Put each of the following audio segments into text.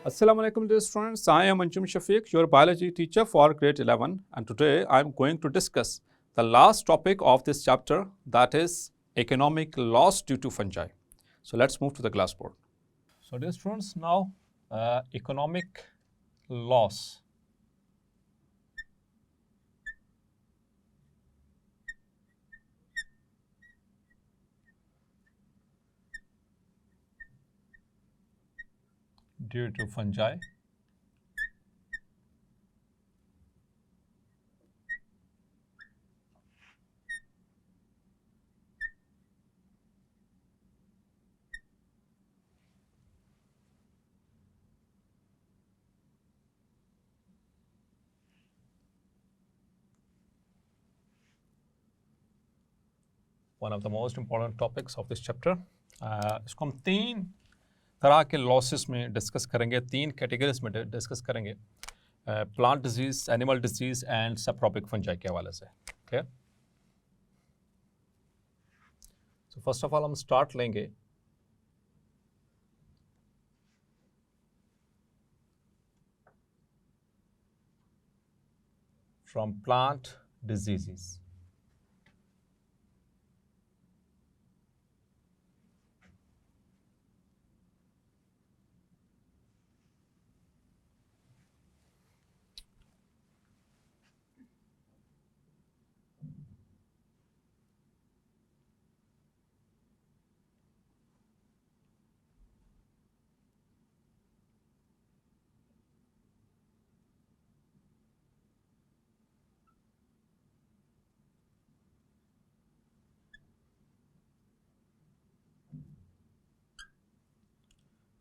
Assalamu alaikum dear students, I am Anjum Shafiq, your biology teacher for grade 11, and today I am going to discuss the last topic of this chapter, that is economic loss due to fungi. So let's move to the classboard. So dear students, now economic loss. Due to fungi. One of the most important topics of this chapter. इसको हम तीन तरह के losses में discuss करेंगे, तीन categories में discuss करेंगे, plant disease, animal disease and subtropic fungi के हवाले से. Clear? So first of all हम स्टार्ट लेंगे फ्रॉम प्लांट डिजीजेस.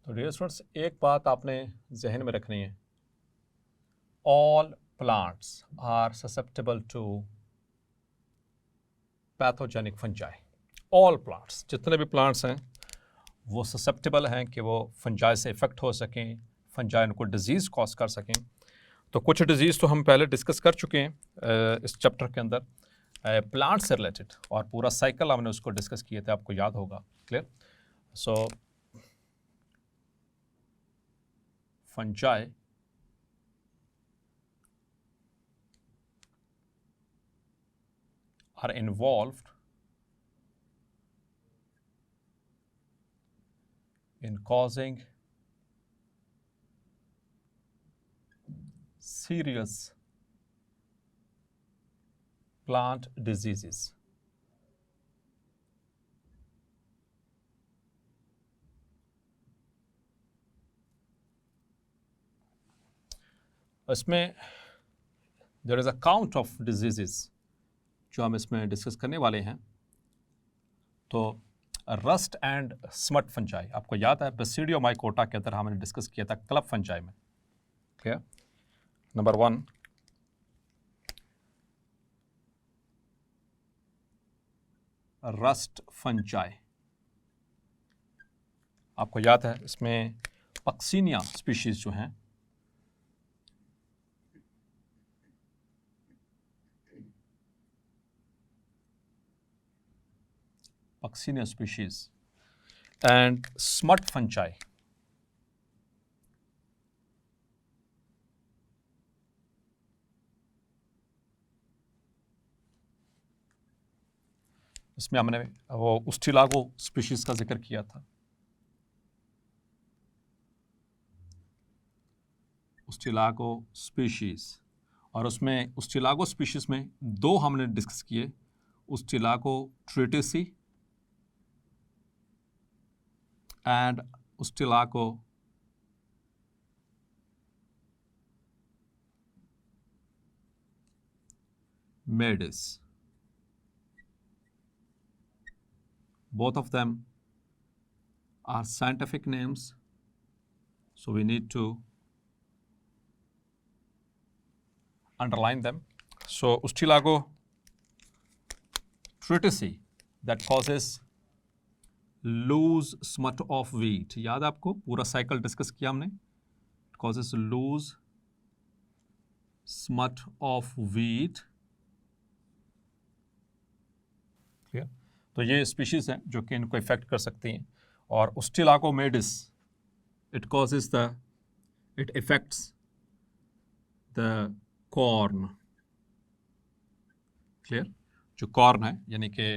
तो डियर स्टूडेंट्स, एक बात आपने जहन में रखनी है, all plants are susceptible to pathogenic fungi. All plants, जितने भी प्लांट्स हैं वो ससेप्टेबल हैं कि वो फंजाई से इफ़ेक्ट हो सकें, फंजाई उनको डिजीज़ कॉज कर सकें. तो कुछ डिजीज़ तो हम पहले डिस्कस कर चुके हैं इस चैप्टर के अंदर, प्लांट से रिलेटेड, और पूरा साइकिल हमने उसको डिस्कस किए थे, आपको याद होगा. Clear? So fungi are involved in causing serious plant diseases. इसमें there is a count of disease जो हम इसमें डिस्कस करने वाले हैं. तो रस्ट एंड स्मट फंजाई, आपको याद है बेसिडियोमाइकोटा के अंदर हमने डिस्कस किया था क्लब फंजाई में. ठीक है? Number 1, rust fungi. आपको याद है इसमें पक्सीनिया स्पीशीज़ जो हैं, Puccinia species and smut fungi. इसमें हमने वो उस्टिलागो स्पीशीज का जिक्र किया था. उस्टिलागो स्पीशीज, और उसमें उस्टिलागो स्पीशीज में दो हमने डिस्कस किए, Ustilago ट्रिटिसी and Ustilago maedis. Both of them are scientific names, so we need to underline them. So Ustilago tritici, that causes loose smut of wheat. याद है आपको, पूरा साइकिल डिस्कस किया हमने. It causes loose smut of wheat. Clear? तो ये species हैं जो कि इनको इफेक्ट कर सकती हैं. और Ustilago maydis, it causes the it affects the corn. Clear? जो कॉर्न है यानी कि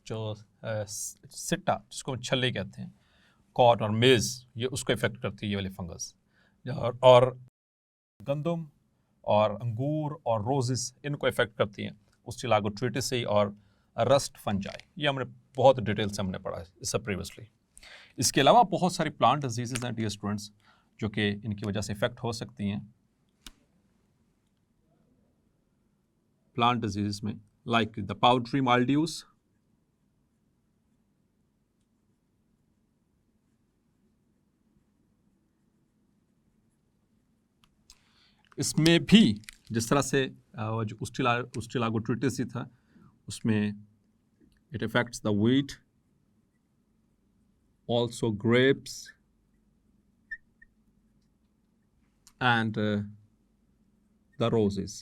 जो सिट्टा जिसको हम छल्ले कहते हैं, कॉर्न और मेज़, ये उसको इफेक्ट करती है ये वाली फंगस। और गंदम और अंगूर और रोजेस इनको इफेक्ट करती हैं उस्टिलागोट्रिटिसी और रस्ट फंजाई। ये हमने बहुत डिटेल से हमने पढ़ा है इससे प्रीवियसली। इसके अलावा बहुत सारी प्लांट डिजीजेज हैं डियर स्टूडेंट्स जो कि इनकी वजह से इफेक्ट हो सकती हैं। प्लांट डिजीज में लाइक द पाउडरी माइल्ड्यूज, इसमें भी जिस तरह से जो उस्टिलागोट्रिटिसी था उसमें it affects the wheat, also grapes and the roses.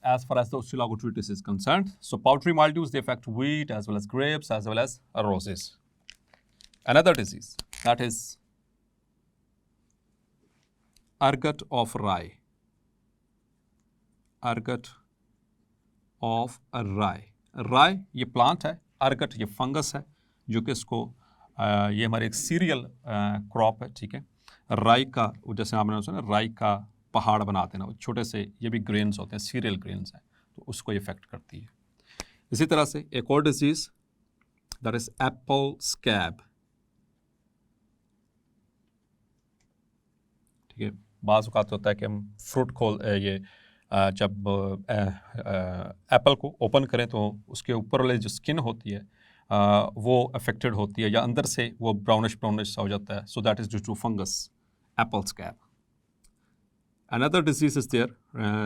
As far as the Ostilagotritis is concerned, so powdery mildews, they affect wheat as well as grapes as well as roses. Another disease, that is ergot of rye. Ergot of rye. Rye ये plant है, ergot ये fungus है जो कि इसको ये हमारे एक सीरियल क्रॉप है, ठीक है। राई का, जैसे आपने सुना राई का पहाड़ बनाते हैं ना, छोटे से ये भी ग्रेन्स होते हैं, सीरियल ग्रेन्स हैं, तो उसको इफेक्ट करती है। इसी तरह से एक और disease that is Apple scab, ठीक है। बाज़ औक़ात होता है कि हम फ्रूट जब एप्पल को ओपन करें तो उसके ऊपर वाली जो स्किन होती है वो अफेक्टेड होती है या अंदर से वो ब्राउनिश सा हो जाता है। So that is due to fungus, apple scab. Another disease is there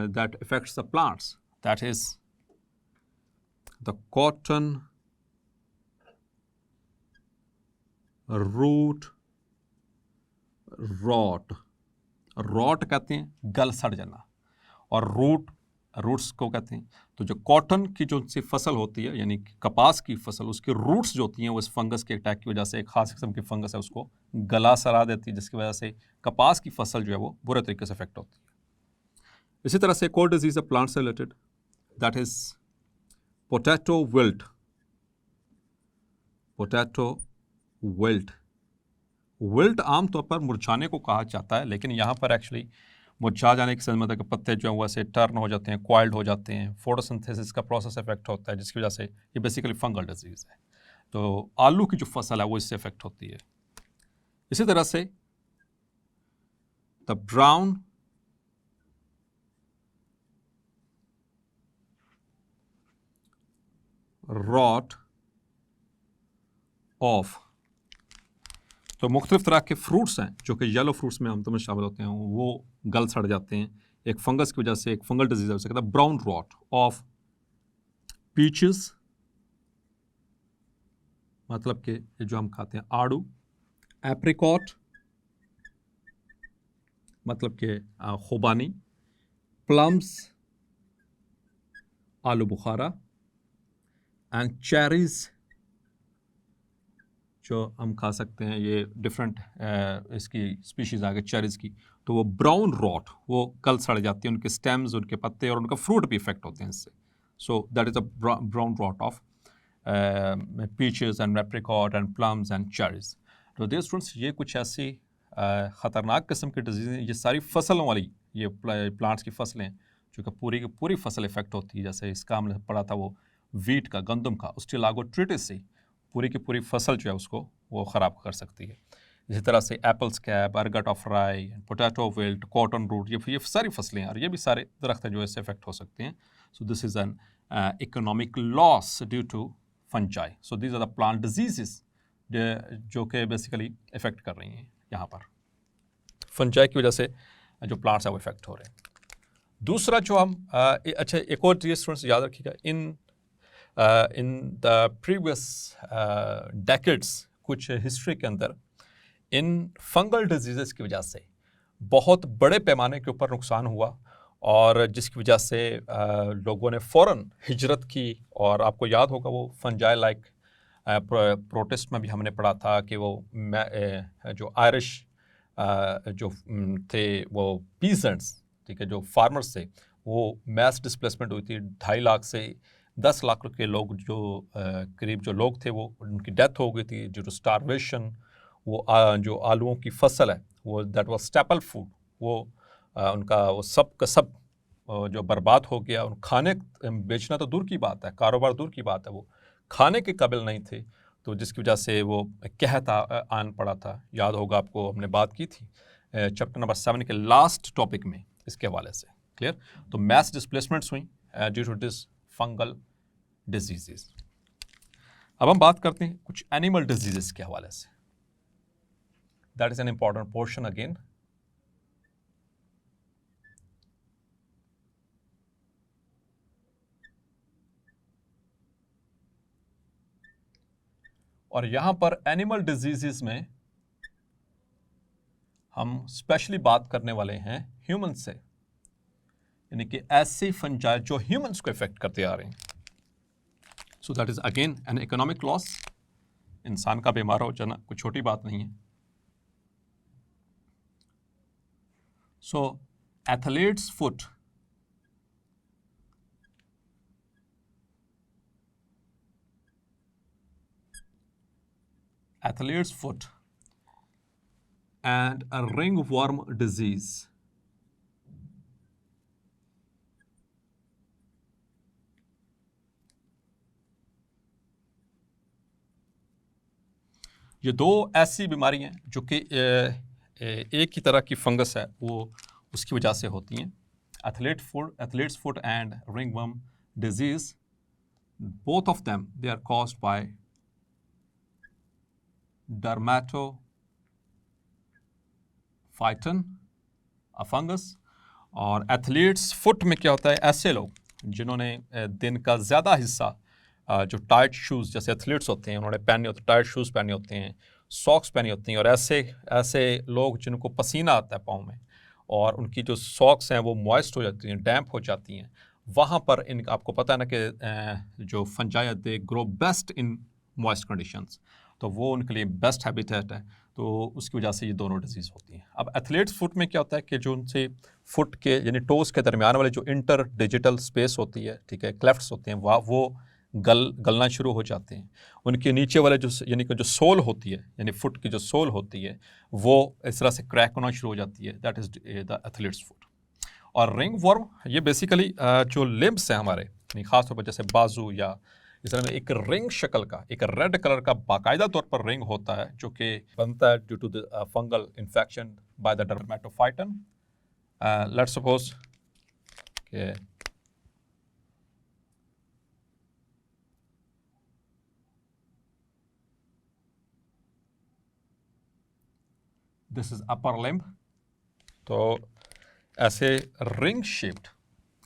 that affects the plants, that is the cotton root rot. Rot कहते हैं गल सड़ जाना, और रूट्स को कहते हैं। तो जो कॉटन की जो सी फसल होती है यानी कपास की फसल, उसकी रूट्स जो होती हैं वो इस फंगस के अटैक की वजह से, एक खास किस्म की फंगस है, उसको गला सड़ा देती है, जिसकी वजह से कपास की फसल जो है वो बुरे तरीके से अफेक्ट होती है। इसी तरह से एक और डिजीज है प्लांट से related, that is potato wilt. Potato wilt, wilt आमतौर पर मुरझाने को कहा जाता है, लेकिन यहाँ पर एक्चुअली मुरझा जाने के समझ मतलब कि पत्ते जो हैं वैसे टर्न हो जाते हैं, क्वाइल्ड हो जाते हैं, फोटोसिंथेसिस का प्रोसेस इफेक्ट होता है, जिसकी वजह से ये बेसिकली फंगल डिजीज़ है। तो आलू की जो फसल है वो इससे इफेक्ट होती है। इसी तरह से द ब्राउन रॉट ऑफ, तो मुख्तलिफ तरह के फ्रूट्स हैं जो कि येलो फ्रूट्स में आमतौर में शामिल होते हैं, वो गल सड़ जाते हैं एक फंगस की वजह से, एक फंगल डिजीज है, उसे कहता है ब्राउन रॉट ऑफ पीचेस, मतलब कि जो हम खाते हैं आड़ू, एप्रिकॉट मतलब कि खुबानी, प्लम्स आलू बुखारा, एंड चेरीज जो हम खा सकते हैं, ये डिफरेंट इसकी स्पीशीज़ आ गई चेरीज़ की। तो वो ब्राउन रॉट, वो गल सड़ जाती है, उनके स्टेम्स, उनके पत्ते और उनका फ्रूट भी इफेक्ट होते हैं इससे। So that is a brown rot of peaches and apricot and plums and cherries. तो डियर स्टूडेंट्स, ये कुछ ऐसी ख़तरनाक किस्म की डिजीज़ हैं, ये सारी फसलों वाली, ये प्लांट्स की फसलें जो कि पूरी की पूरी फसल इफेक्ट होती है। जैसे इसका हमने पढ़ा था वो वीट का, गंदम का, उस्टिलागोट्रिटिस से पूरी की पूरी फसल जो है उसको वो ख़राब कर सकती है। इसी तरह से एप्पल स्कैब, अर्गट ऑफ राई, पोटैटो विल्ट, कॉटन रूट, ये सारी फसलें हैं और ये भी सारे दरख्त हैं जो इससे इफेक्ट हो सकते हैं। So this is an economic loss due to fungi. So these are the plant diseases जो कि बेसिकली इफेक्ट कर रही हैं यहाँ पर, फंजाई की वजह से जो प्लांट्स हैं वो इफेक्ट हो रहे हैं। दूसरा जो हम अच्छा एक और चीज़ स्टूडेंट्स याद रखिएगा, इन द प्रीवियस डेकेड्स, कुछ हिस्ट्री के अंदर इन फंगल डिजीज़ की वजह से बहुत बड़े पैमाने के ऊपर नुकसान हुआ, और जिसकी वजह से लोगों ने फ़ौरन हिजरत की। और आपको याद होगा वो फंजाई लाइक प्रोटेस्ट में भी हमने पढ़ा था कि वो जो आयरिश जो थे वो पीजेंट्स, ठीक है, जो फार्मर्स थे, वो मैस डिस्प्लेसमेंट हुई थी। 2.5 लाख से 10 लाख के लोग जो करीब जो लोग थे वो उनकी डेथ हो गई थी ड्यू टू स्टारवेशन। वो जो आलूओं की फसल है वो दैट वाज स्टेपल फूड, वो उनका वो सब का सब जो बर्बाद हो गया। उन खाने बेचना तो दूर की बात है, कारोबार दूर की बात है, वो खाने के काबिल नहीं थे। तो जिसकी वजह से वो कहता आन पड़ा था। याद होगा आपको, हमने बात की थी चैप्टर नंबर 7 के लास्ट टॉपिक में इसके हवाले से। क्लियर? तो मैस डिस्प्लेसमेंट्स हुई due to this fungal diseases. अब हम बात करते हैं कुछ एनिमल डिजीजेस के हवाले से। That is an important portion again. और यहां पर एनिमल डिजीजेस में हम स्पेशली बात करने वाले हैं ह्यूमन से, यानी कि ऐसे फंजाई जो ह्यूमंस को इफेक्ट करते आ रहे हैं। So that is again an economic loss. इंसान का बीमार हो जाना कोई छोटी बात नहीं है। So athlete's foot, athlete's foot and a ringworm disease. ये दो ऐसी बीमारी हैं जो कि एक ही तरह की फंगस है, वो उसकी वजह से होती हैं। Athletes foot and ringworm disease, both of them they are caused by dermatophyton, a fungus। और एथलीट्स फुट में क्या होता है, ऐसे लोग जिन्होंने दिन का ज़्यादा हिस्सा जो टाइट शूज़ जैसे एथलीट्स होते हैं उन्होंने पहने होते, टाइट शूज़ पहने होते हैं, सॉक्स पहनी होती हैं, और ऐसे लोग जिनको पसीना आता है पाँव में और उनकी जो सॉक्स हैं वो मॉइस्ट हो जाती हैं, डैम्प हो जाती हैं, वहाँ पर इन आपको पता है ना कि जो fungi they grow best in moist conditions, तो वो उनके लिए बेस्ट हैबिटेट है। तो उसकी वजह से ये दोनों डिजीज़ होती हैं। अब एथलीट्स फुट में क्या होता है कि जो उनसे फुट के यानी टोस के दरमियान वाले जो इंटर डिजिटल स्पेस होती है, ठीक है, क्लेफ्ट्स होते हैं, वो गलना शुरू हो जाते हैं। उनके नीचे वाले जो यानी कि जो सोल होती है, यानी फुट की जो सोल होती है, वो इस तरह से क्रैक होना शुरू हो जाती है। That is the athletes foot. और रिंग वर्म ये बेसिकली जो लिम्ब्स हैं हमारे, यानी ख़ासतौर पर जैसे बाजू या इस तरह में एक रिंग शक्ल का, एक रेड कलर का बाकायदा तौर पर रिंग होता है जो कि बनता है due to the fungal infection by the dermatophyton. Let's suppose कि दिस इज अपर लिम्ब, तो ऐसे रिंग शेप्ड,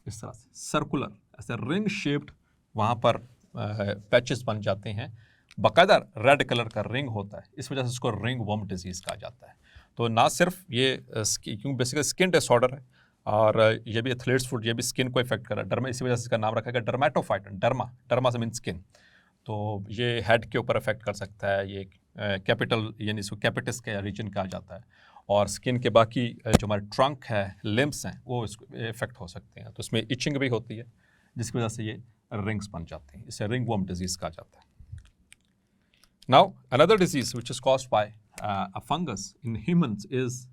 इस तरह से सर्कुलर ऐसे रिंग शेप्ड वहाँ पर पैचेस बन जाते हैं, बाकायदा रेड कलर का रिंग होता है, इस वजह से इसको रिंग वर्म डिजीज़ कहा जाता है। तो ना सिर्फ ये क्योंकि बेसिकली स्किन डिसऑर्डर है और ये भी एथलीट्स फुट, ये भी स्किन को इफेक्ट कर रहा है, डर्मा, इसी वजह से इसका नाम रखा गया डर्मेटोफाइटन। डर्मा से मीन स्किन, तो ये हेड के ऊपर इफेक्ट कर सकता है, ये कैपिटल यानी इसको कैपिटस के रीजन कहा जाता है, और स्किन के बाकी जो हमारे ट्रंक है, लिम्ब्स हैं, वो इसको इफेक्ट हो सकते हैं। तो इसमें इचिंग भी होती है जिसकी वजह से ये रिंग्स बन जाते हैं, इसे रिंग वर्म डिजीज़ कहा जाता है। Now another disease which is caused by a fungus in humans is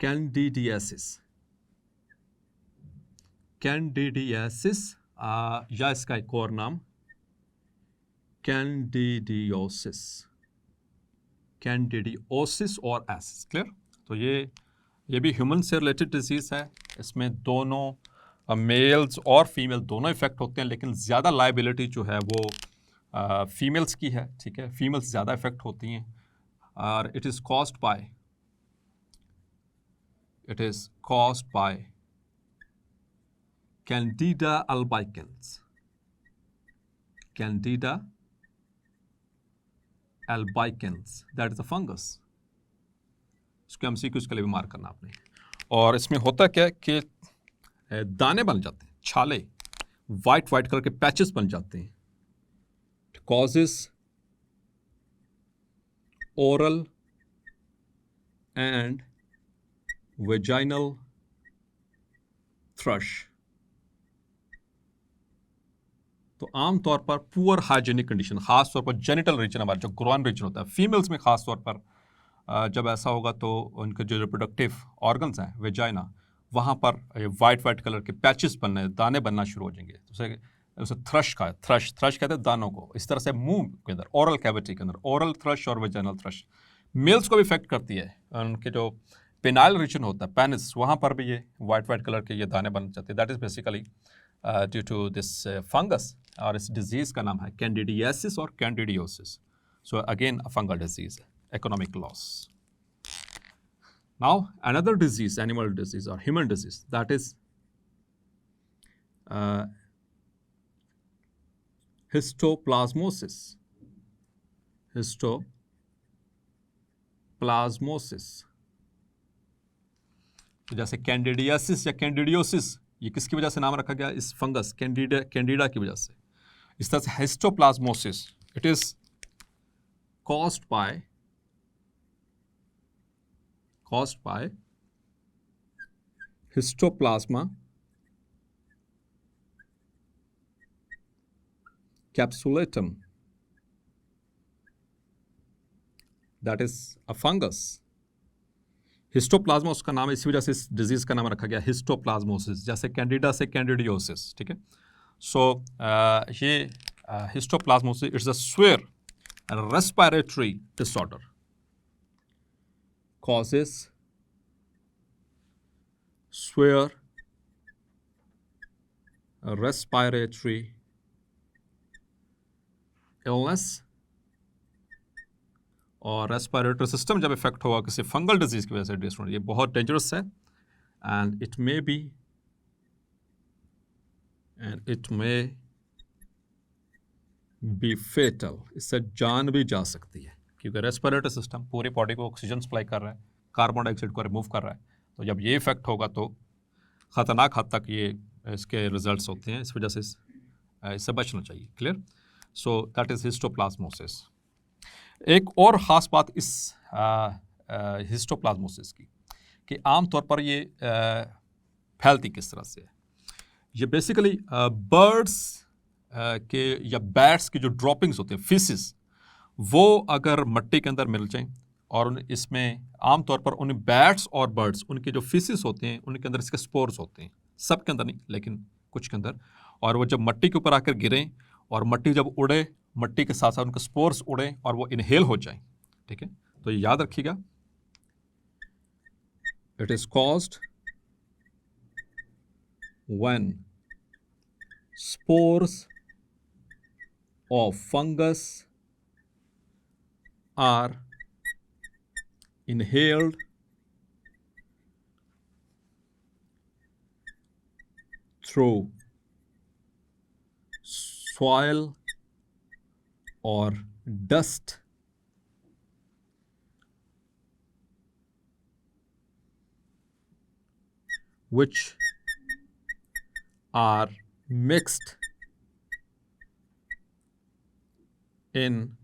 candidiasis. Candidiasis या इसका एक और नाम कैंडिडियोसिस, कैंडिडियोसिस और एसिस। क्लियर? तो ये भी ह्यूमन से रिलेटेड डिजीज़ है। इसमें दोनों मेल्स और फीमेल दोनों इफेक्ट होते हैं, लेकिन ज़्यादा लाइबिलिटी जो है वो फीमेल्स की है, ठीक है, फीमेल्स ज़्यादा इफेक्ट होती हैं। और it is caused by Candida albicans, Candida albicans, that is a fungus। इसको MCQ के लिए भी मार्क करना आपने। और इसमें होता क्या है कि दाने बन जाते हैं, छाले, वाइट कलर के पैचेस बन जाते हैं। Causes oral and vaginal thrush। तो आमतौर पर पुअर हाइजीनिक कंडीशन, खासतौर पर जेनिटल रीजन, हमारा जो ग्रोइन रीजन होता है फीमेल्स में खासतौर पर, जब ऐसा होगा तो उनके जो रिप्रोडक्टिव ऑर्गन्स हैं वेजाइना, वहाँ पर वाइट वाइट कलर के पैचेस बनने, दाने बनना शुरू हो जाएंगे। उसे उसे थ्रश का थ्रश थ्रश कहते हैं दानों को। इस तरह से मुंह के अंदर, ओरल कैविटी के अंदर ओरल थ्रश और वेजाइनल थ्रश मेल्स को भी इफेक्ट करती है। उनके जो पेनाइल रीजन होता है, पेनिस, वहाँ पर भी ये वाइट वाइट कलर के ये दाने बन जाते हैं। That is basically due to this fungus, और इस डिजीज का नाम है कैंडिडियासिस और candidiosis. So again a fungal disease, economic loss. Now another disease, animal disease or human disease, that is histoplasmosis. Histoplasmosis. तो जैसे कैंडिडियासिस या कैंडिडियोसिस, ये किसकी वजह से नाम रखा गया? इस फंगस कैंडिडा की वजह से। इस तरह से histoplasmosis, it is caused by histoplasma capsulatum, that is a fungus. Histoplasma उसका नाम है, इसी वजह से इस डिजीज का नाम रखा गया हिस्टोप्लाज्मोसिस, जैसे कैंडिडा से कैंडिडियोसिस। ठीक है। सो ये histoplasmosis it's a swear respiratory disorder, causes severe respiratory illness, और रेस्पिरेटरी सिस्टम जब इफेक्ट होगा किसी फंगल डिजीज की वजह से डिस्ट्रॉय, ये बहुत डेंजरस है and it may be fatal. इससे जान भी जा सकती है, क्योंकि रेस्पिरेटरी सिस्टम पूरी बॉडी को ऑक्सीजन सप्लाई कर रहा है, कार्बन डाइऑक्साइड को रिमूव कर रहा है। तो जब ये इफेक्ट होगा तो ख़तरनाक हद तक ये इसके रिजल्ट्स होते हैं। इस वजह से इससे बचना चाहिए। Clear? So that is histoplasmosis. एक और ख़ास बात इस हिस्टोप्लाज्मोसिस की कि आमतौर पर ये फैलती किस तरह से है। ये बेसिकली बर्ड्स के या बैट्स की जो ड्रॉपिंग्स होते हैं, फिसिस, वो अगर मिट्टी के अंदर मिल जाएं और इसमें आमतौर पर उन बैट्स और बर्ड्स, उनके जो फिसिस होते हैं उनके अंदर इसके स्पोर्स होते हैं, सब के अंदर नहीं लेकिन कुछ के अंदर, और वो जब मिट्टी के ऊपर आकर गिरें और मिट्टी जब उड़े, मिट्टी के साथ साथ उनके स्पोर्स उड़ें और वो इनहेल हो जाएं। ठीक है, तो ये याद रखिएगा, it is caused when spores of fungus are inhaled through soil or dust which are mixed in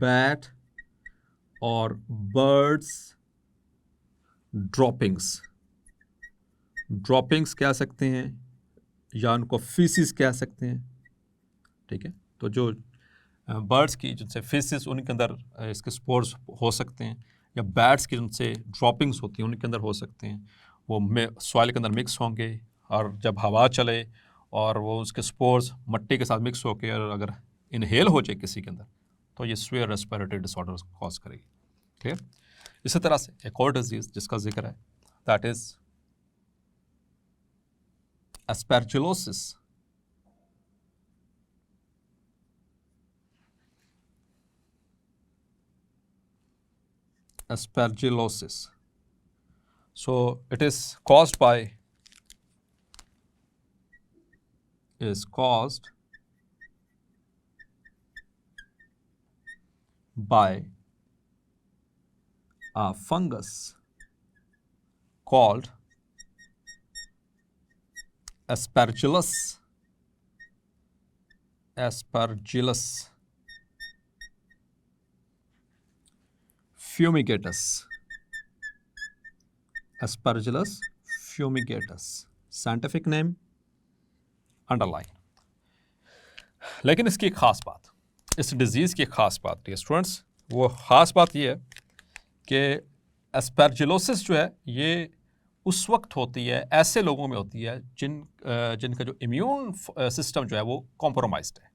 bat or birds droppings कह सकते हैं या उनको फीसिस कह सकते हैं। ठीक है, तो जो बर्ड्स की जिनसे फीसिस, उनके अंदर इसके स्पोर्स हो सकते हैं, या बैट्स की जिनसे ड्रॉपिंग्स होती हैं उनके अंदर हो सकते हैं। वो सॉइल के अंदर मिक्स होंगे और जब हवा चले और वो उसके स्पोर्स मिट्टी के साथ मिक्स होकर और अगर इनहेल हो जाए किसी के अंदर, तो ये सीवियर रेस्पिरेटरी डिसऑर्डर कॉज करेगी। क्लियर? इसी तरह से एक और डिजीज जिसका जिक्र है, that is aspergillosis. Aspergillosis. So it is caused by a fungus called Aspergillus fumigatus, Aspergillus fumigatus, scientific name, underline. लेकिन इसकी एक ख़ास बात, इस डिज़ीज़ की एक ख़ास बात डियर स्टूडेंट्स, वो ख़ास बात ये है कि एस्परजिलोसिस जो है ये उस वक्त होती है, ऐसे लोगों में होती है जिनका जो इम्यून सिस्टम जो है वो कॉम्प्रोमाइज्ड है,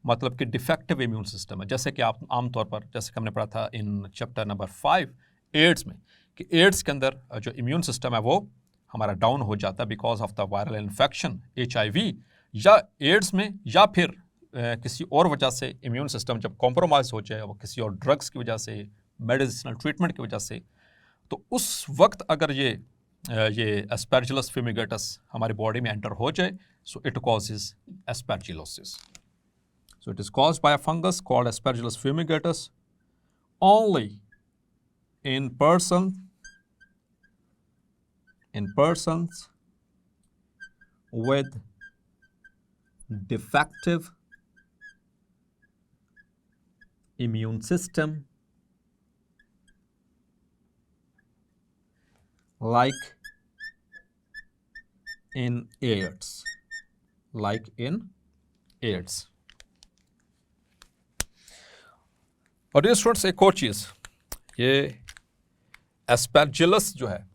मतलब कि डिफेक्टिव इम्यून सिस्टम है। जैसे कि आप आमतौर पर, जैसे कि हमने पढ़ा था इन चैप्टर नंबर 5 एड्स में, कि एड्स के अंदर जो इम्यून सिस्टम है वो हमारा डाउन हो जाता है because of the viral infection HIV, या एड्स में, या फिर किसी और वजह से इम्यून सिस्टम जब कॉम्प्रोमाइज़ हो जाए, वो किसी और ड्रग्स की वजह से, मेडिसिनल ट्रीटमेंट की वजह से, तो उस वक्त अगर ये एस्परजिलस फ्यूमिगेटस हमारी बॉडी में एंटर हो जाए, so it causes aspergillosis. So it is caused by a fungus called Aspergillus fumigatus only in persons with defective immune system, like in AIDS. और ये स्टूडेंट्स एक और चीज़, ये एस्परजिलस जो है,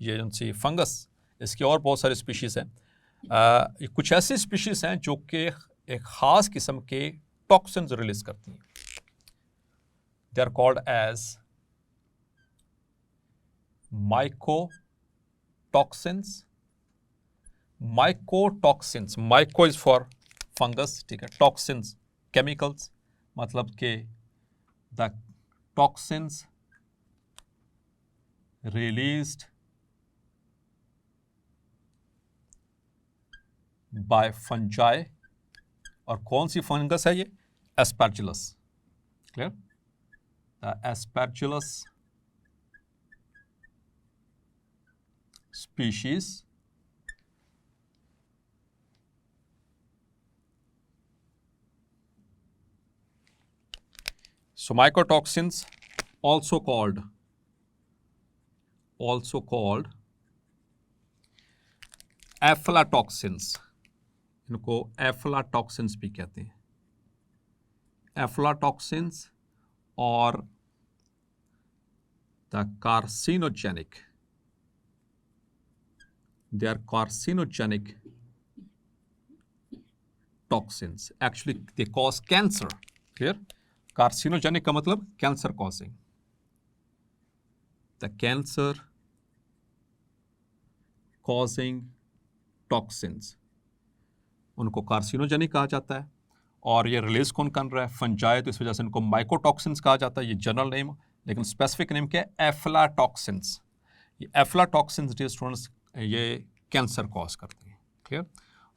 ये उनसी फंगस, इसकी और बहुत सारी स्पीशीज़ हैं. ये कुछ ऐसी स्पीशीज़ हैं जो कि एक ख़ास किस्म के टॉक्सिन्स रिलीज़ करती हैं. They are called as mycotoxins. Myco is for fungus, ठीक है. टॉक्सिन्स केमिकल्स, मतलब कि the toxins released by fungi. और कौन सी फंगस है ये? Aspergillus. Clear? The Aspergillus species so mycotoxins, also called aflatoxins, इनको aflatoxins भी कहते हैं. Aflatoxins और the carcinogenic, they are carcinogenic toxins. Actually they cause cancer. Clear? Carcinogenic का मतलब cancer causing. The cancer causing toxins, उनको कार्सिनोजेनिक कहा जाता है. और ये रिलीज कौन कर रहा है? फंजाई, तो इस वजह से इनको माइकोटॉक्सिन्स कहा जाता है. ये जनरल नेम, लेकिन स्पेसिफिक नेम क्या है? एफ्लाटॉक्सिन्स. ये एफ्लाटॉक्सिन्स डियर स्टूडेंट्स ये कैंसर कॉज करते हैं. क्लियर?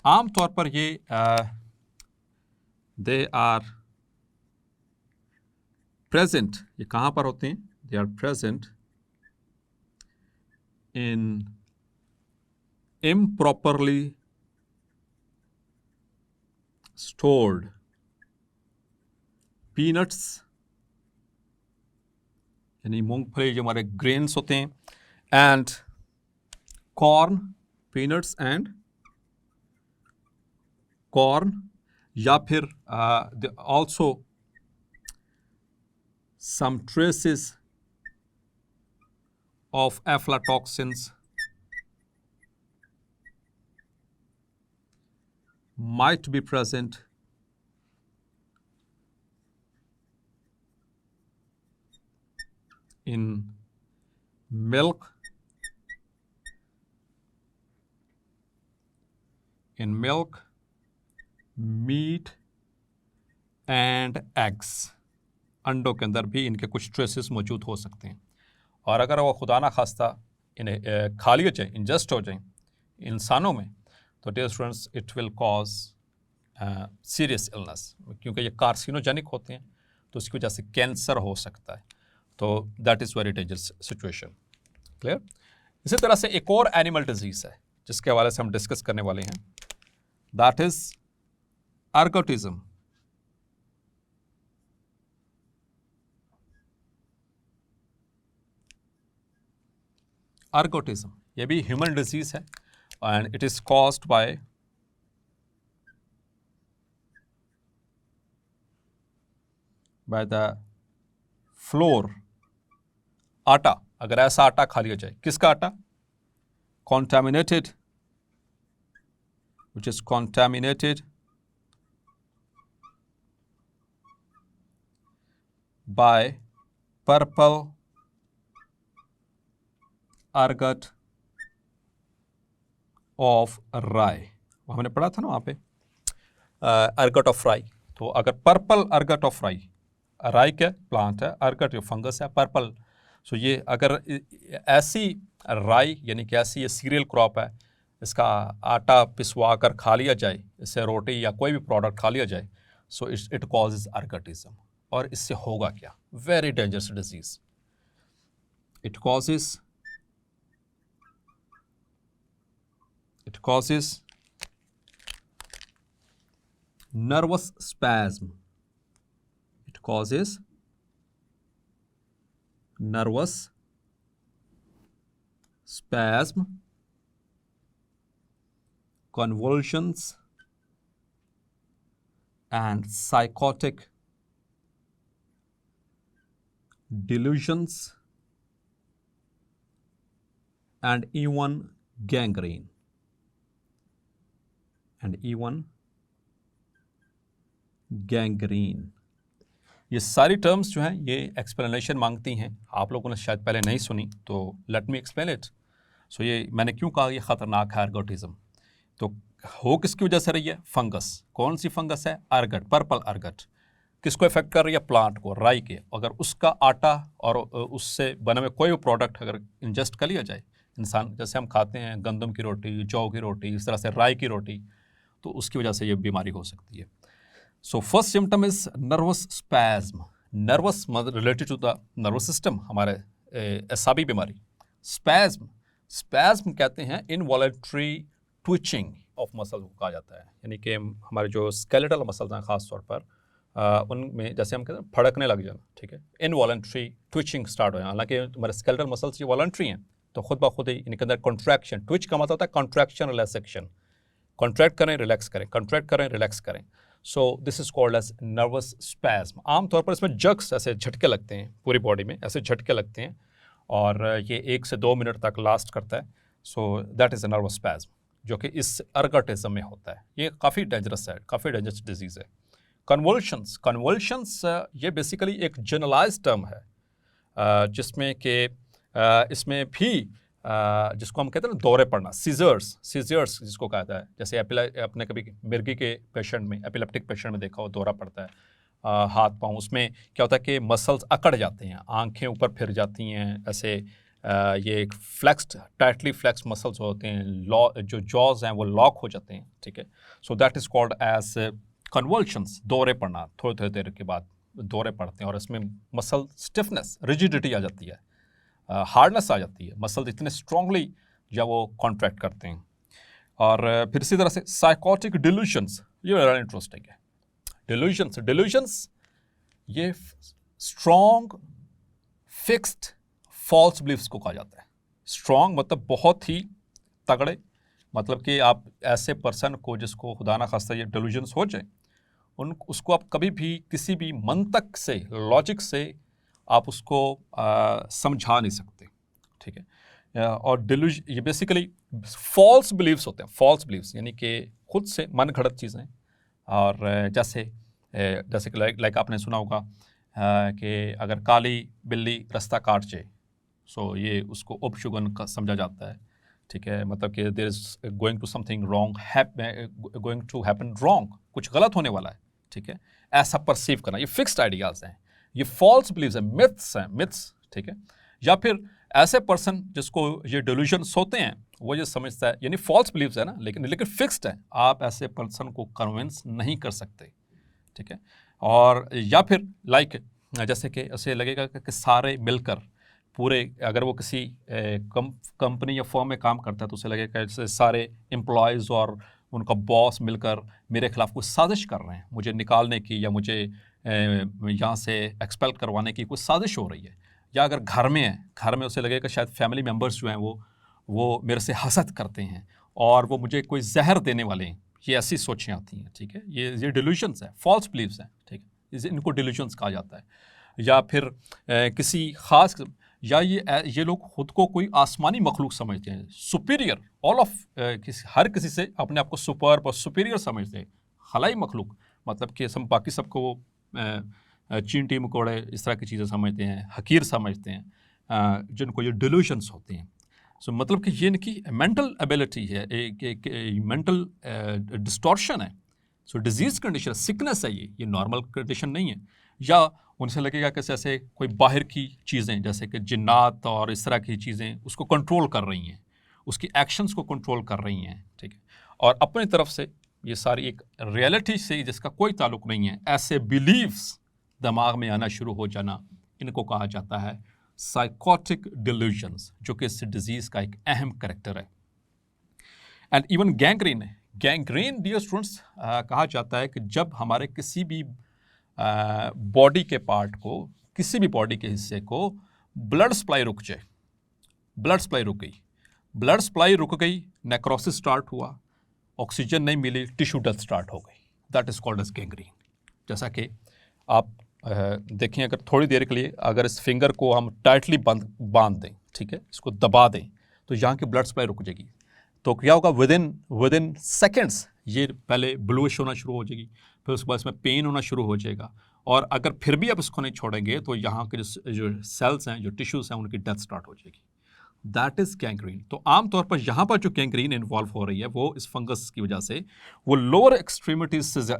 आमतौर पर ये दे आर प्रेजेंट, ये कहाँ पर होते हैं? They are present in improperly stored peanuts, यानी मूंगफली जो हमारे ग्रेन्स होते हैं, and corn, peanuts and corn, या फिर also some traces of aflatoxins might be present in milk, meat and eggs. अंडों के अंदर भी इनके कुछ ट्रेसेस मौजूद हो सकते हैं. और अगर वो खुदा ना खास्ता इन्हें खा लिए जाए, इंजेस्ट हो जाए इंसानों में, तो dear students it will cause serious illness, क्योंकि ये कार्सिनोजेनिक होते हैं, तो उसकी वजह से कैंसर हो सकता है. तो that is very dangerous situation. Clear? इसी तरह से एक और एनिमल डिजीज़ है जिसके हवाले से हम डिस्कस करने वाले हैं, दैट इज़ ergotism. ergotism, ये भी ह्यूमन डिजीज है and it is caused by the flour, आटा, अगर ऐसा आटा खा लिया जाए, किसका आटा? Contaminated, which is contaminated by purple ergot of rye, वो हमने पढ़ा था ना वहाँ पे ergot of rye। तो अगर पर्पल ergot of rye, राई क्या प्लांट है, अर्गट जो फंगस है, पर्पल, सो ये अगर ऐसी राई यानी कि ऐसी ये सीरियल क्रॉप है, इसका आटा पिसवा कर खा लिया जाए, इससे रोटी या कोई भी प्रोडक्ट खा लिया जाए, सो इट कॉजेज अर्गटिज्म। और इससे होगा क्या? Very dangerous disease. It causes nervous spasm. It causes nervous spasm, convulsions, and psychotic delusions, and even gangrene. Gangrene. ये सारी टर्म्स जो हैं ये एक्सप्लेनेशन मांगती हैं, आप लोगों ने शायद पहले नहीं सुनी, तो लेट मी एक्सप्लेन इट। सो ये मैंने क्यों कहा ये ख़तरनाक है अर्गोटिज्म? तो हो किसकी वजह से रही है? फंगस। कौन सी फंगस है? Ergot, purple ergot. किसको इफेक्ट कर रही है? प्लांट को, राई के। अगर उसका आटा और उससे बने हुए कोई भी प्रोडक्ट अगर इंजेस्ट कर लिया जाए इंसान, जैसे हम खाते हैं गंदम की रोटी, जौ की रोटी, इस तरह से राई की रोटी, तो उसकी वजह से ये बीमारी हो सकती है। So first symptom is nervous spasm. Nervous related to the nervous system, हमारे असाबी बीमारी। Spasm कहते हैं involuntary twitching of muscle को कहा जाता है, यानी कि हमारे जो skeletal muscles हैं ख़ास तौर पर उनमें जैसे हम कहते हैं फड़कने लग जाना, ठीक है, involuntary twitching स्टार्ट हो जाना। हालांकि हमारे skeletal muscles ये voluntary हैं, तो खुद ब खुद ही इनके अंदर contraction, twitch का मतलब होता है contraction relaxation, कॉन्ट्रैक्ट करें रिलैक्स करें, कॉन्ट्रैक्ट करें रिलैक्स करें। So this is called as nervous spasm. आमतौर पर इसमें जग्स ऐसे झटके लगते हैं, पूरी बॉडी में ऐसे झटके लगते हैं, और ये 1 से 2 मिनट तक लास्ट करता है। So that is a nervous spasm, जो कि इस अर्गटिज्म में होता है। ये काफ़ी डेंजरस है, काफ़ी डेंजरस डिजीज़ है। कन्वल्शंस ये बेसिकली एक जनरलाइज टर्म है, जिसमें कि इसमें भी जिसको हम कहते हैं ना दौरे पड़ना, सीजर्स जिसको कहता है, जैसे अपने कभी मिर्गी के पेशेंट में, एपिलेप्टिक पेशेंट में देखा हो दौरा पड़ता है हाथ पांव, उसमें क्या होता है कि मसल्स अकड़ जाते हैं, आंखें ऊपर फिर जाती हैं, ऐसे ये एक टाइटली फ्लेक्स्ड मसल्स होते हैं, जो जॉज हैं वो लॉक हो जाते हैं, ठीक है। So that is called as convulsions, दौरे पड़ना, थोड़ी देर के बाद दौरे पड़ते हैं, और इसमें मसल स्टिफनेस, रिजिडिटी आ जाती है, हार्डनेस आ जाती है, मसल्स इतने स्ट्रांगली जब वो कॉन्ट्रैक्ट करते हैं। और फिर इसी तरह से साइकोटिक डिल्यूशंस, ये बड़ा इंटरेस्टिंग है। डिल्यूशंस ये स्ट्रॉन्ग फिक्स्ड फॉल्स बिलीफ्स को कहा जाता है। स्ट्रॉन्ग मतलब बहुत ही तगड़े, मतलब कि आप ऐसे पर्सन को जिसको खुदा ना खास्ता ये डिल्यूशंस हो जाए, उसको आप कभी भी किसी भी मंतक से, लॉजिक से आप उसको समझा नहीं सकते, ठीक है। और ये बेसिकली फॉल्स बिलीव्स होते हैं, फॉल्स बिलीव्स यानी कि खुद से मन घड़त चीज़ें। और जैसे कि लाइक आपने सुना होगा कि अगर काली बिल्ली रास्ता काट जाए, सो ये उसको उपशुगन का समझा जाता है, ठीक है, मतलब कि there is going to something wrong, going to happen wrong, कुछ गलत होने वाला है, ठीक है, ऐसा परसीव करना। ये फिक्स्ड आइडियाज़ हैं, ये फॉल्स बिलीव्स हैं, मिथ्स, ठीक है। या फिर ऐसे पर्सन जिसको ये डिल्यूशंस होते हैं, वो ये समझता है, यानी फॉल्स बिलीव्स है ना, लेकिन फिक्स्ड है, आप ऐसे पर्सन को कन्विंस नहीं कर सकते, ठीक है। और या फिर लाइक जैसे कि उसे लगेगा कि सारे मिलकर पूरे, अगर वो किसी कंपनी या फर्म में काम करता है तो उसे लगेगा जैसे सारे एम्प्लॉयज़ और उनका बॉस मिलकर मेरे खिलाफ कुछ साजिश कर रहे हैं, मुझे निकालने की या मुझे यहाँ से एक्सपेल करवाने की कुछ साजिश हो रही है, या अगर घर में है, घर में उसे लगेगा शायद फैमिली मेम्बर्स जो हैं वो मेरे से हसद करते हैं और वो मुझे कोई जहर देने वाले हैं, ये ऐसी सोचें आती हैं, ठीक है। ये डिल्यूशंस हैं, फॉल्स बिलीव्स हैं, ठीक है, इनको डिल्यूशंस कहा जाता है। या फिर किसी ख़ास, या ये लोग खुद को कोई आसमानी मखलूक समझते हैं, सुपीरियर, हर किसी से अपने आप को सुपर और सुपीरियर समझते हैं, खलाई मखलूक, मतलब कि हम बाकी सबको वो चींटी मकोड़े इस तरह की चीज़ें समझते हैं, हकीर समझते हैं, जिनको ये डिल्यूशंस होते हैं। सो मतलब कि ये इनकी मेंटल एबिलिटी है, एक मेंटल डिस्टॉर्शन है। सो डिजीज़ कंडीशन, सिकनेस है, ये नॉर्मल कंडीशन नहीं है। या उनसे लगेगा कि जैसे कोई बाहर की चीज़ें, जैसे कि जिन्नात और इस तरह की चीज़ें उसको कंट्रोल कर रही हैं, उसकी एक्शंस को कंट्रोल कर रही हैं, ठीक है। और अपनी तरफ से ये सारी एक रियलिटी से जिसका कोई ताल्लुक नहीं है, ऐसे बिलीव्स दिमाग में आना शुरू हो जाना, इनको कहा जाता है साइकोटिक डिल्यूजन्स, जो कि इस डिजीज़ का एक अहम करैक्टर है। And even gangrene dear students, कहा जाता है कि जब हमारे किसी भी बॉडी के पार्ट को, किसी भी बॉडी के हिस्से को ब्लड सप्लाई रुक जाए, ब्लड सप्लाई रुक गई, नेक्रोसिस स्टार्ट हुआ, ऑक्सीजन नहीं मिली, टिश्यू डेथ स्टार्ट हो गई, that is called as gangrene. जैसा कि आप देखें, अगर थोड़ी देर के लिए अगर इस फिंगर को हम टाइटली बांध दें, ठीक है, इसको दबा दें, तो यहाँ की ब्लड सप्लाई रुक जाएगी। तो क्या होगा, विद इन सेकेंड्स ये पहले ब्लूइश होना शुरू हो जाएगी, फिर उसके बाद इसमें पेन होना शुरू हो जाएगा, और अगर फिर भी आप इसको नहीं छोड़ेंगे तो यहाँ के जो सेल्स हैं, जो टिश्यूज़ हैं, उनकी डेथ स्टार्ट हो जाएगी। That is gangrene. तो आमतौर पर यहाँ पर जो गैंग्रीन इन्वॉल्व हो रही है वो इस फंगस की वजह से वो लोअर एक्सट्रीमिटीज से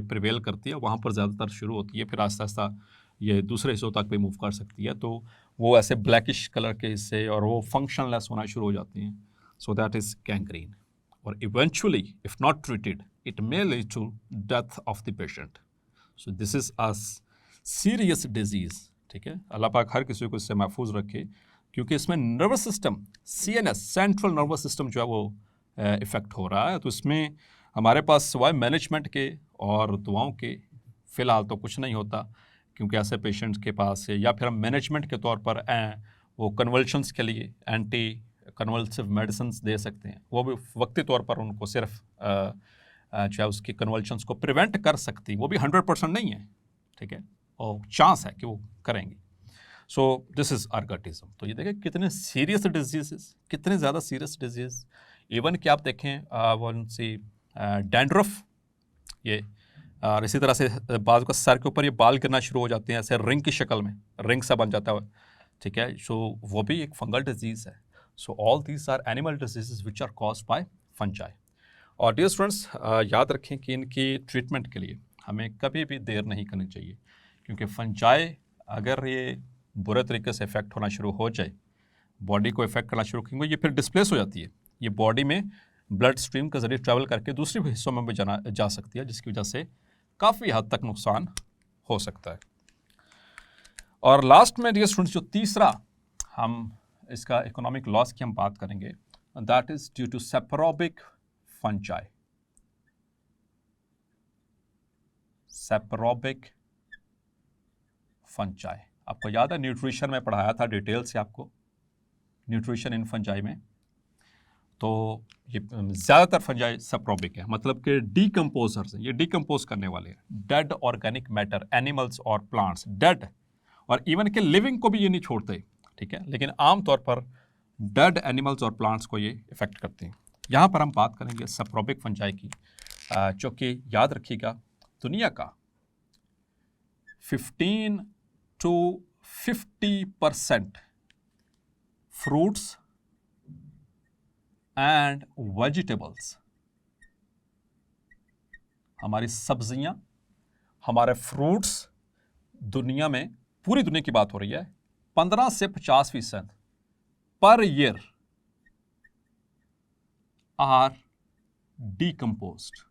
प्रिवेल करती है, वहाँ पर ज़्यादातर शुरू होती है, फिर आहिस्ता आहिस्ता ये दूसरे हिस्सों तक भी मूव कर सकती है। तो वो ऐसे ब्लैकिश कलर के हिस्से और वो फंक्शनलेस होना शुरू हो जाती हैं। So that is gangrene. और eventually if not treated it may lead to death of the patient. So this is a serious disease, ठीक है। अल्लाह पाक हर किसी को इससे महफूज रखे, क्योंकि इसमें nervous system, CNS, central nervous system जो है वो इफ़ेक्ट हो रहा है। तो इसमें हमारे पास सिवाय मैनेजमेंट के और दुआओं के फ़िलहाल तो कुछ नहीं होता, क्योंकि ऐसे पेशेंट्स के पास या फिर हम मैनेजमेंट के तौर पर वो कन्वल्शंस के लिए एंटी कन्वल्सिव मेडिसिन दे सकते हैं, वो भी वक्ती तौर पर उनको सिर्फ जो है उसकी कन्वल्शंस को प्रिवेंट कर सकती, वो भी 100% नहीं है, ठीक है, और चांस है कि वो करेंगे। So this is ergotism. तो ये देखें कितने सीरियस डिजीज़, कितने ज़्यादा सीरियस डिजीज़। इवन कि आप देखें वन सी डैंड्रफ, ये और इसी तरह से बाल का सर के ऊपर ये बाल गिरना शुरू हो जाते हैं ऐसे रिंग की शक्ल में, रिंग सा बन जाता है, ठीक है। सो वो भी एक फंगल डिजीज़ है। So all these are animal disease which are caused by fungi. और डियर स्टूडेंट्स, याद रखें कि इनकी ट्रीटमेंट के लिए हमें कभी भी देर नहीं करनी चाहिए, क्योंकि फंजाई अगर ये बुरे तरीके से इफेक्ट होना शुरू हो जाए, बॉडी को इफेक्ट करना शुरू करेंगे, ये फिर डिस्प्लेस हो जाती है, ये बॉडी में ब्लड स्ट्रीम के ज़रिए ट्रैवल करके दूसरे हिस्सों में भी जा सकती है, जिसकी वजह से काफ़ी हद तक नुकसान हो सकता है। और लास्ट में डियर स्टूडेंट्स, जो तीसरा हम इसका इकोनॉमिक लॉस की हम बात करेंगे, that is due to saprobic fungi. Saprobic fungi, आपको याद है न्यूट्रिशन में पढ़ाया था डिटेल से आपको, न्यूट्रिशन इन फंजाई में। तो ये ज़्यादातर फंजाई सेप्रोबिक है, मतलब कि डीकम्पोजर्स हैं, ये डीकम्पोज करने वाले हैं डेड ऑर्गेनिक मैटर, एनिमल्स और प्लांट्स, डेड और इवन के लिविंग को भी ये नहीं छोड़ते, ठीक है, लेकिन आमतौर पर डेड एनिमल्स और प्लांट्स को ये इफेक्ट करते हैं। यहाँ पर हम बात करेंगे सेप्रोबिक फंजाई की, जो कि याद रखिएगा दुनिया का 15 to 50% फ्रूट्स एंड वेजिटेबल्स, हमारी सब्जियां, हमारे फ्रूट्स, दुनिया में, पूरी दुनिया की बात हो रही है, 15 से 50% per year are decomposed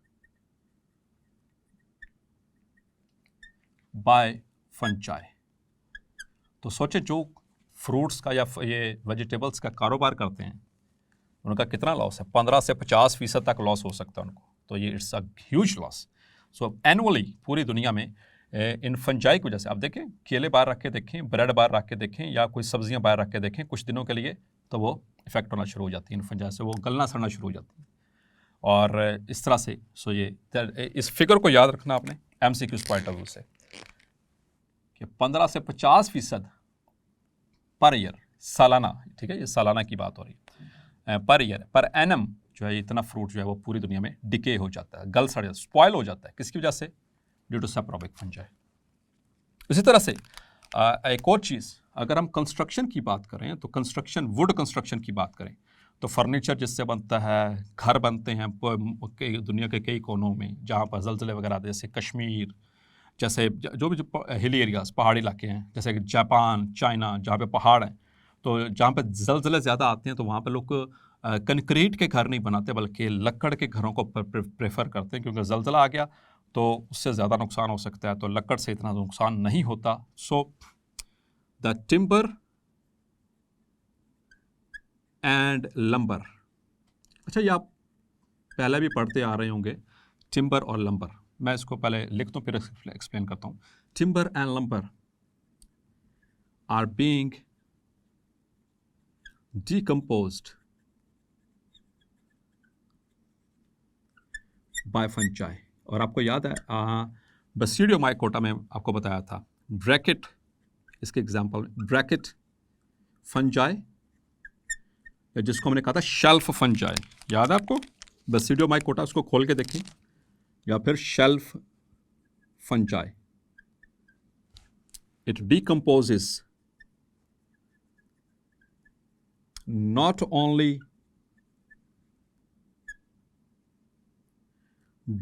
by fungi. तो सोचे जो फ्रूट्स का या ये वेजिटेबल्स का कारोबार करते हैं, उनका कितना लॉस है, 15 से 50% तक लॉस हो सकता है उनको। तो ये it's a huge loss. So annually पूरी दुनिया में इन फंजाई की वजह से आप देखें, केले बाहर रख के देखें, ब्रेड बाहर रख के देखें, या कोई सब्जियां बाहर रख के देखें कुछ दिनों के लिए, तो वो इफेक्ट होना शुरू हो जाती है इन फंजाई से, वो गलना सड़ना शुरू हो जाती है। और इस तरह से ये इस फिगर को याद रखना आपने MCQ पॉइंट ऑफ व्यू से कि 15 से 50% पर ईयर, सालाना, ठीक है, ये सालाना की बात हो रही है, पर ईयर, पर एनम जो है इतना फ्रूट जो है वो पूरी दुनिया में डिके हो जाता है, गल सड़ जाता है, स्पॉयल हो जाता है। किसकी वजह से? Due to saprobic fungi. इसी तरह से एक और चीज़, अगर हम कंस्ट्रक्शन की बात करें तो कंस्ट्रक्शन, वुड कंस्ट्रक्शन की बात करें तो फर्नीचर जिससे बनता है, घर बनते हैं दुनिया के कई कोनों में जहाँ पर जलजले वगैरह आते हैं, जैसे कश्मीर, जैसे जो भी हिली एरियाज, पहाड़ी इलाके हैं, जैसे कि जापान, चाइना, जहाँ पे पहाड़ हैं, तो जहाँ पे जलजले ज़्यादा आते हैं तो वहाँ पे लोग कंक्रीट के घर नहीं बनाते बल्कि लकड़ के घरों को प्रेफर करते हैं, क्योंकि जलजला आ गया तो उससे ज़्यादा नुकसान हो सकता है, तो लकड़ से इतना नुकसान नहीं होता। So the timber and lumbar, अच्छा ये आप पहले भी पढ़ते आ रहे होंगे, टिम्बर और लंबर। मैं इसको पहले लिख दूँ फिर एक्सप्लेन करता हूँ। Timber and lumber are being decomposed by fungi। और आपको याद है बसीडियो माइकोटा में आपको बताया था ब्रैकेट, इसके एग्जांपल ब्रैकेट फंजाई, जिसको हमने कहा था शेल्फ फंजाई, याद है आपको? बसीडियो माइकोटा, उसको खोल के देखें, या फिर shelf fungi. It decomposes not only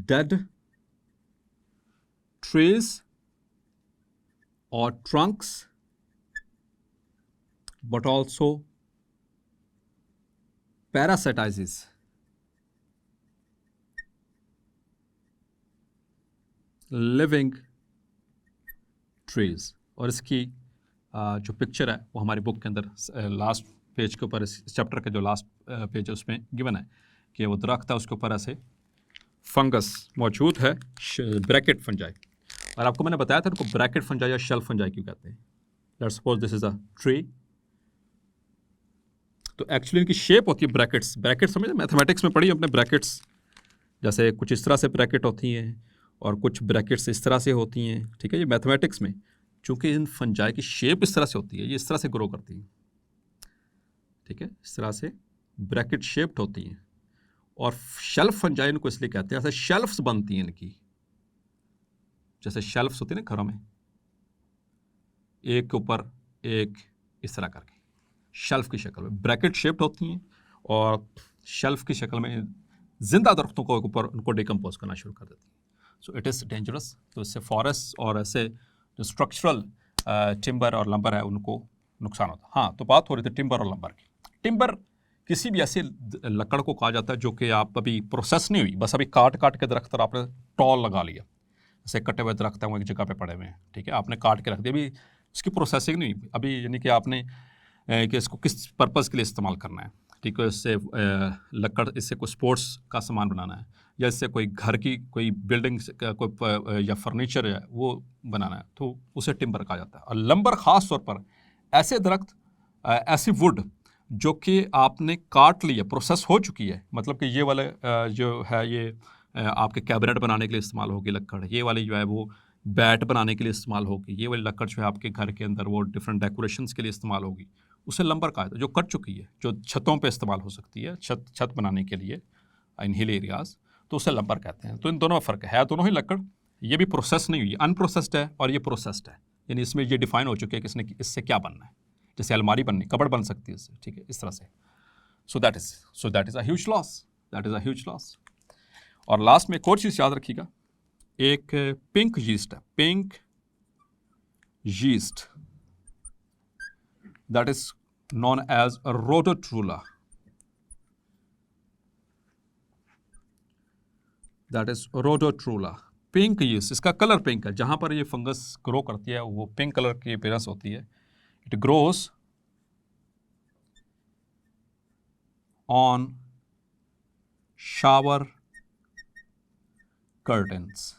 dead trees or trunks but also parasitizes living trees। और इसकी जो पिक्चर है वो हमारी बुक के अंदर लास्ट पेज के ऊपर, इस चैप्टर के जो लास्ट पेज है उसमें गिवन है कि वो दरख्त है, उसके ऊपर ऐसे फंगस मौजूद है, ब्रैकेट फंजाई। और आपको मैंने बताया था उनको ब्रैकेट फंजाई या शेल्फ फंजाई क्यों कहते हैं। Let's suppose this is a tree, तो एक्चुअली इनकी शेप होती है ब्रैकेट्स। ब्रैकेट समझे, मैथमेटिक्स में पढ़ी अपने ब्रैकेट्स, जैसे कुछ इस तरह से ब्रैकेट होती हैं और कुछ ब्रैकेट्स इस तरह से होती हैं, ठीक है, ये मैथमेटिक्स में। चूंकि इन फंजाई की शेप इस तरह से होती है, ये इस तरह से ग्रो करती है, ठीक है, इस तरह से ब्रैकेट शेप्ड होती हैं। और शेल्फ फंजाई इनको इसलिए कहते हैं, ऐसे शेल्फ्स बनती हैं इनकी, जैसे शेल्फ्स होती है ना घरों में, एक के ऊपर एक इस तरह करके, शेल्फ की शक्ल में ब्रैकेट शेप्ड होती हैं और शेल्फ की शक्ल में जिंदा दरख्तों को ऊपर उनको डिकम्पोज करना शुरू कर देती हैं। So it is dangerous. तो इससे फॉरेस्ट और ऐसे जो स्ट्रक्चरल टिम्बर और लंबर है उनको नुकसान होता है। हाँ, तो बात हो रही थी टिम्बर और लंबर की। टिम्बर किसी भी ऐसे लकड़ को कहा जाता है जो कि आप अभी प्रोसेस नहीं हुई, बस अभी काट काट के दरख्त और आपने टॉल लगा लिया, जैसे कटे हुए दरख्त हैं वो एक जगह पे पड़े हुए हैं, ठीक है, आपने काट के रख दिया, अभी इसकी प्रोसेसिंग नहीं हुई अभी, यानी कि आपने कि इसको किस पर्पज़ के लिए इस्तेमाल करना है, ठीक है, इससे लकड़, इससे कोई स्पोर्ट्स का सामान बनाना है, या इससे कोई घर की कोई बिल्डिंग कोई या फर्नीचर है वो बनाना है, तो उसे टिम्बर कहा जाता है। और लंबर ख़ास तौर पर ऐसे दरख्त, ऐसी वुड जो कि आपने काट लिया, प्रोसेस हो चुकी है, मतलब कि ये वाले जो है ये आपके कैबिनेट बनाने के लिए इस्तेमाल होगी लकड़, ये वाली जो है वो बैट बनाने के लिए इस्तेमाल होगी, ये वाली लकड़ जो है आपके घर के अंदर वो डिफरेंट डेकोरेशंस के लिए इस्तेमाल होगी, उसे लंबर कहा जाता है। जो कट चुकी है, जो छतों पे इस्तेमाल हो सकती है, छत बनाने के लिए इन हिल एरियाज, तो उसे लंबर कहते हैं। तो इन दोनों में फ़र्क है, दोनों ही लकड़, ये भी प्रोसेस नहीं हुई, अनप्रोसेस्ड है, और ये प्रोसेस्ड है, यानी इसमें ये डिफाइन हो चुके हैं कि इसने इससे क्या बनना है, जैसे अलमारी बननी, कबड़ बन सकती है इससे, ठीक है, इस तरह से। So that is a huge loss, that is a huge loss. और लास्ट में एक और चीज़ याद रखिएगा, एक पिंक यीस्ट है, pink yeast, that is known as Rhodotorula, that is Rhodotorula, pink yeast. इसका कलर पिंक है, जहां पर ये फंगस ग्रो करती है वो पिंक कलर की अपीयरेंस होती है। It grows on shower curtains,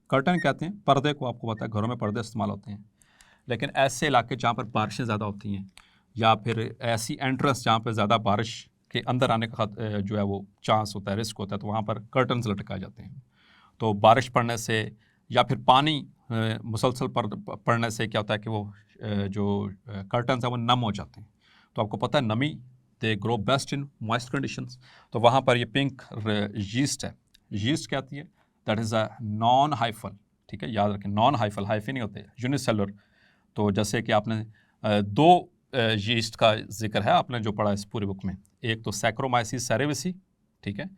curtain कहते हैं पर्दे को, आपको पता है घरों में पर्दे इस्तेमाल होते हैं, लेकिन ऐसे इलाके जहाँ पर बारिशें ज़्यादा होती हैं या फिर ऐसी एंट्रेंस जहाँ पर ज़्यादा बारिश के अंदर आने का जो है वो चांस होता है, रिस्क होता है, तो वहाँ पर कर्टन्स लटकाए जाते हैं। तो बारिश पड़ने से या फिर पानी मुसलसल पड़ने से क्या होता है कि वो जो कर्टन्स हैं वो नम हो जाते हैं। तो आपको पता है नमी they grow best in moist conditions. तो वहाँ पर ये पिंक यीस्ट है, यीस्ट क्या आती है, that is a non hyphal, ठीक है, याद रखें नॉन हाइफल, हाइफी नहीं होते, यूनिसेलुलर। तो जैसे कि आपने दो यीस्ट का जिक्र है आपने जो पढ़ा इस पूरी बुक में, एक तो सैक्रोमाइसिस सेरेविसी, ठीक है,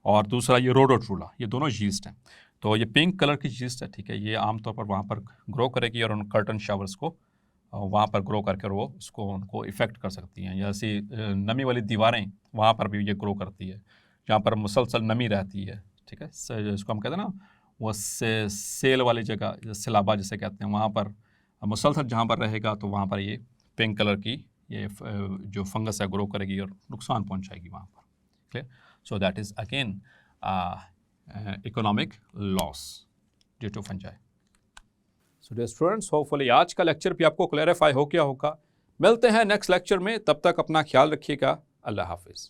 और दूसरा ये रोडोट्रूला, ये दोनों यीस्ट हैं। तो ये पिंक कलर की यीस्ट है, ठीक है, ये आमतौर पर वहाँ पर ग्रो करेगी और उन कर्टन शावर्स को वहाँ पर ग्रो करके वो उसको उनको इफ़ेक्ट कर सकती हैं। जैसे नमी वाली दीवारें वहाँ पर भी ये ग्रो करती है, जहाँ पर मुसलसल नमी रहती है, ठीक है, इसको हम कहते हैं ना वो सेल वाली जगह, सिलाबा जिसे कहते हैं, वहाँ पर मुसलसल जहाँ पर रहेगा तो वहाँ पर ये पिंक कलर की ये जो फंगस है ग्रो करेगी और नुकसान पहुँचाएगी वहाँ पर। Clear? So that is again economic loss due to fungi. So dear students, hopefully आज का लेक्चर भी आपको क्लैरिफाई हो गया होगा। मिलते हैं नेक्स्ट लेक्चर में, तब तक अपना ख्याल रखिएगा। अल्लाह हाफिज़।